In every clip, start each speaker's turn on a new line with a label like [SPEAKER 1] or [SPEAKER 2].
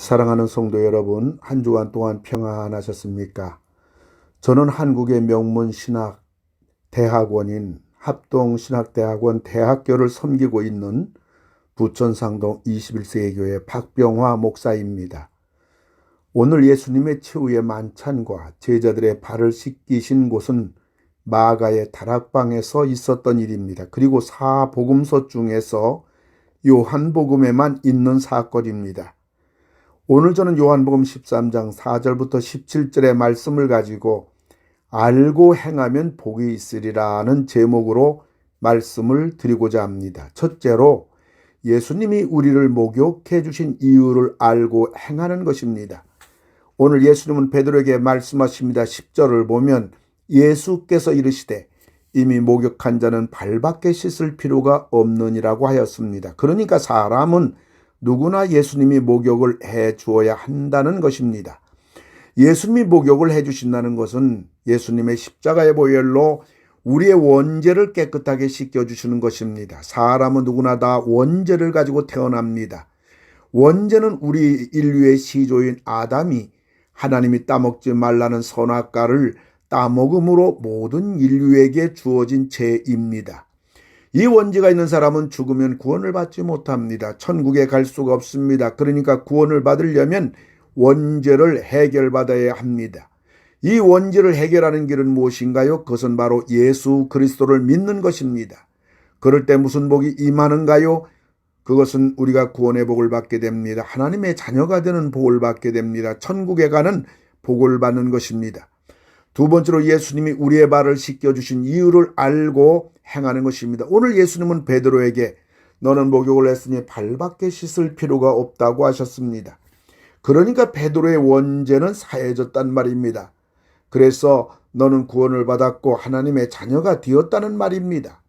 [SPEAKER 1] 사랑하는 성도 여러분, 한 주간 동안 평안하셨습니까? 저는 한국의 명문 신학 대학원인 합동신학대학원 대학교를 섬기고 있는 부천상동 21세기 교회 박병화 목사입니다. 오늘 예수님의 최후의 만찬과 제자들의 발을 씻기신 곳은 마가의 다락방에서 있었던 일입니다. 그리고 사복음서 중에서 요한복음에만 있는 사건입니다. 오늘 저는 요한복음 13장 4절부터 17절의 말씀을 가지고 알고 행하면 복이 있으리라는 제목으로 말씀을 드리고자 합니다. 첫째로 예수님이 우리를 목욕해 주신 이유를 알고 행하는 것입니다. 오늘 예수님은 베드로에게 말씀하십니다. 10절을 보면 예수께서 이르시되 이미 목욕한 자는 발밖에 씻을 필요가 없느니라고 하였습니다. 그러니까 사람은 누구나 예수님이 목욕을 해 주어야 한다는 것입니다. 예수님이 목욕을 해 주신다는 것은 예수님의 십자가의 보혈로 우리의 원죄를 깨끗하게 씻겨주시는 것입니다. 사람은 누구나 다 원죄를 가지고 태어납니다. 원죄는 우리 인류의 시조인 아담이 하나님이 따먹지 말라는 선악과를 따먹음으로 모든 인류에게 주어진 죄입니다. 이 원죄가 있는 사람은 죽으면 구원을 받지 못합니다. 천국에 갈 수가 없습니다. 그러니까 구원을 받으려면 원죄를 해결받아야 합니다. 이 원죄를 해결하는 길은 무엇인가요? 그것은 바로 예수 그리스도를 믿는 것입니다. 그럴 때 무슨 복이 임하는가요? 그것은 우리가 구원의 복을 받게 됩니다. 하나님의 자녀가 되는 복을 받게 됩니다. 천국에 가는 복을 받는 것입니다. 두 번째로 예수님이 우리의 발을 씻겨주신 이유를 알고 행하는 것입니다. 오늘 예수님은 베드로에게 너는 목욕을 했으니 발밖에 씻을 필요가 없다고 하셨습니다. 그러니까 베드로의 원죄는 사해졌단 말입니다. 그래서 너는 구원을 받았고 하나님의 자녀가 되었다는 말입니다.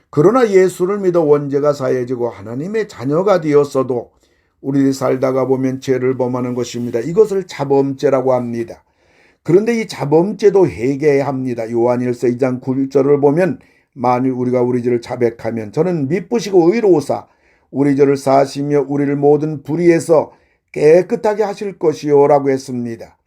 [SPEAKER 1] 그러나 예수를 믿어 원죄가 사해지고 하나님의 자녀가 되었어도 우리들이 살다가 보면 죄를 범하는 것입니다. 이것을 자범죄라고 합니다. 그런데 이 자범죄도 회개해야 합니다. 요한일서 2장 9절을 보면 만일 우리가 우리 죄를 자백하면 저는 미쁘시고 의로우사 우리 죄를 사하시며 우리를 모든 불의에서 깨끗하게 하실 것이요 라고 했습니다.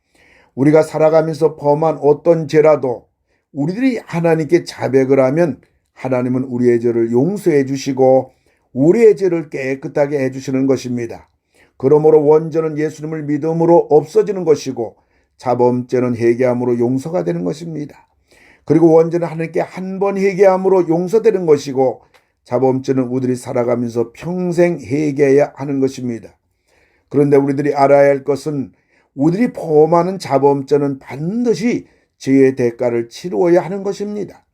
[SPEAKER 1] 우리가 살아가면서 범한 어떤 죄라도 우리들이 하나님께 자백을 하면 하나님은 우리의 죄를 용서해 주시고 우리의 죄를 깨끗하게 해주시는 것입니다. 그러므로 원죄는 예수님을 믿음으로 없어지는 것이고 자범죄는 회개함으로 용서가 되는 것입니다. 그리고 원죄는 하나님께 한 번 회개함으로 용서되는 것이고 자범죄는 우리들이 살아가면서 평생 회개해야 하는 것입니다. 그런데 우리들이 알아야 할 것은 우리들이 범하는 자범죄는 반드시 죄의 대가를 치루어야 하는 것입니다.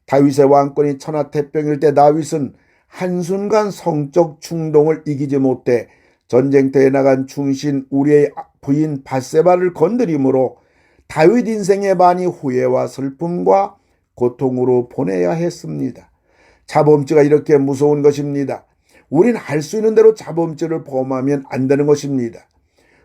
[SPEAKER 1] 다윗의 왕권이 천하태평일 때 다윗은 한순간 성적 충동을 이기지 못해 전쟁터에 나간 충신 우리의 부인 밧세바를 건드림으로 다윗 인생의 반이 후회와 슬픔과 고통으로 보내야 했습니다. 자범죄가 이렇게 무서운 것입니다. 우린 할 수 있는 대로 자범죄를 범하면 안 되는 것입니다.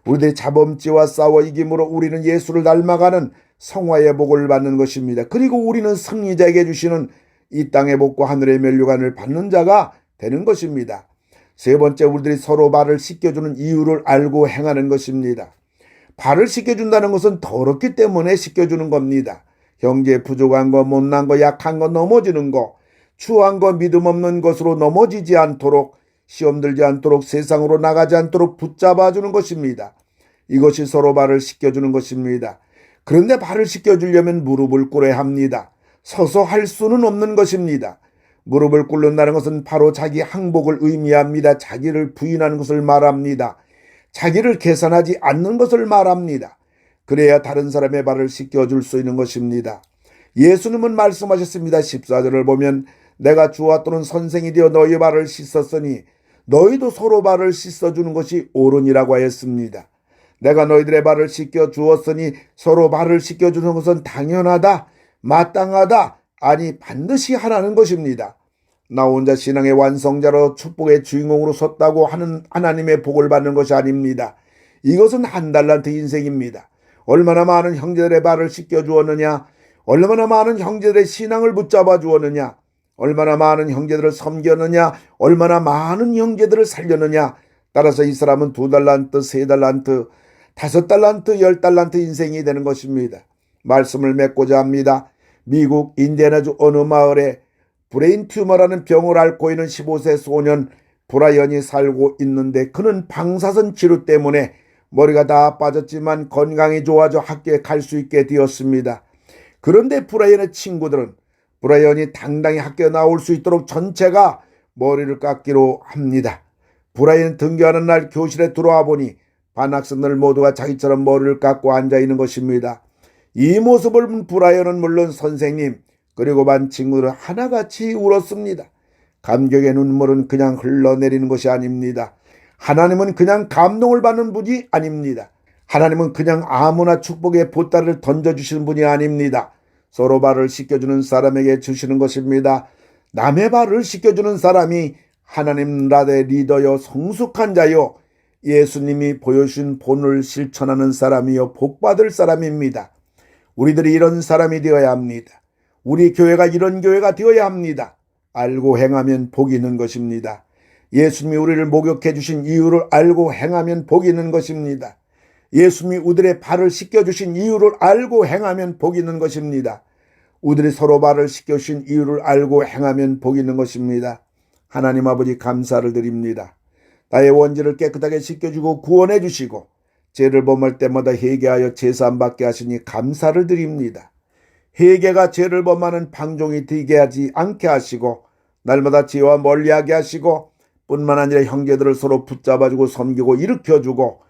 [SPEAKER 1] 우리들의 자범죄와 싸워 이김으로 우리는 예수를 닮아가는 성화의 복을 받는 것입니다. 그리고 우리는 승리자에게 주시는 이 땅의 복과 하늘의 면류관을 받는 자가 되는 것입니다. 세 번째, 우리들이 서로 발을 씻겨주는 이유를 알고 행하는 것입니다. 발을 씻겨준다는 것은 더럽기 때문에 씻겨주는 겁니다. 형제 부족한 거, 못난 거, 약한 거, 넘어지는 거, 추한 거, 믿음 없는 것으로 넘어지지 않도록, 시험 들지 않도록, 세상으로 나가지 않도록 붙잡아주는 것입니다. 이것이 서로 발을 씻겨주는 것입니다. 그런데 발을 씻겨주려면 무릎을 꿇어야 합니다. 서서 할 수는 없는 것입니다. 무릎을 꿇는다는 것은 바로 자기 항복을 의미합니다. 자기를 부인하는 것을 말합니다. 자기를 계산하지 않는 것을 말합니다. 그래야 다른 사람의 발을 씻겨줄 수 있는 것입니다. 예수님은 말씀하셨습니다. 14절을 보면 내가 주와 또는 선생이 되어 너희 발을 씻었으니 너희도 서로 발을 씻어주는 것이 옳으니라고 하였습니다. 내가 너희들의 발을 씻겨주었으니 서로 발을 씻겨주는 것은 당연하다, 마땅하다, 아니 반드시 하라는 것입니다. 나 혼자 신앙의 완성자로 축복의 주인공으로 섰다고 하는 하나님의 복을 받는 것이 아닙니다. 이것은 한 달란트 인생입니다. 얼마나 많은 형제들의 발을 씻겨주었느냐, 얼마나 많은 형제들의 신앙을 붙잡아 주었느냐, 얼마나 많은 형제들을 섬겼느냐, 얼마나 많은 형제들을 살렸느냐, 따라서 이 사람은 2달란트, 3달란트, 5달란트, 10달란트 인생이 되는 것입니다. 말씀을 맺고자 합니다. 미국 인디애나주 어느 마을에 브레인 튜머라는 병을 앓고 있는 15세 소년 브라이언이 살고 있는데, 그는 방사선 치료 때문에 머리가 다 빠졌지만 건강이 좋아져 학교에 갈 수 있게 되었습니다. 그런데 브라이언의 친구들은 브라이언이 당당히 학교에 나올 수 있도록 전체가 머리를 깎기로 합니다. 브라이언 등교하는 날 교실에 들어와 보니 반 학생들 모두가 자기처럼 머리를 깎고 앉아있는 것입니다. 이 모습을 본 브라이언은 물론 선생님 그리고 반 친구들은 하나같이 울었습니다. 감격의 눈물은 그냥 흘러내리는 것이 아닙니다. 하나님은 그냥 감동을 받는 분이 아닙니다. 하나님은 그냥 아무나 축복의 보따리를 던져주시는 분이 아닙니다. 서로 발을 씻겨주는 사람에게 주시는 것입니다. 남의 발을 씻겨주는 사람이 하나님 나라의 리더요 성숙한 자요 예수님이 보여주신 본을 실천하는 사람이요 복받을 사람입니다. 우리들이 이런 사람이 되어야 합니다. 우리 교회가 이런 교회가 되어야 합니다. 알고 행하면 복이 있는 것입니다. 예수님이 우리를 목욕해 주신 이유를 알고 행하면 복이 있는 것입니다. 예수님이 우리의 발을 씻겨주신 이유를 알고 행하면 복이 있는 것입니다. 우리들이 서로 발을 씻겨주신 이유를 알고 행하면 복이 있는 것입니다. 하나님 아버지 감사를 드립니다. 나의 원죄를 깨끗하게 씻겨주고 구원해 주시고 죄를 범할 때마다 회개하여 제사함받게 하시니 감사를 드립니다. 회개가 죄를 범하는 방종이 되게 하지 않게 하시고 날마다 죄와 멀리하게 하시고 뿐만 아니라 형제들을 서로 붙잡아주고 섬기고 일으켜주고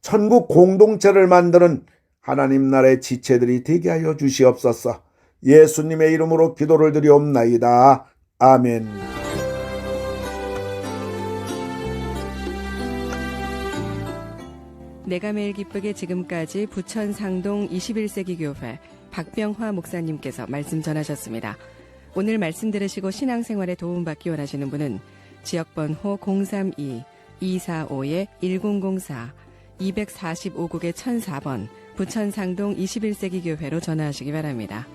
[SPEAKER 1] 천국 공동체를 만드는 하나님 나라의 지체들이 되게 하여 주시옵소서. 예수님의 이름으로 기도를 드리옵나이다. 아멘.
[SPEAKER 2] 내가 매일 기쁘게 지금까지 부천 상동 21세기 교회 박병화 목사님께서 말씀 전하셨습니다. 오늘 말씀 들으시고 신앙생활에 도움받기 원하시는 분은 지역번호 032-245-1004 245국의 1004번 부천 상동 21세기 교회로 전화하시기 바랍니다.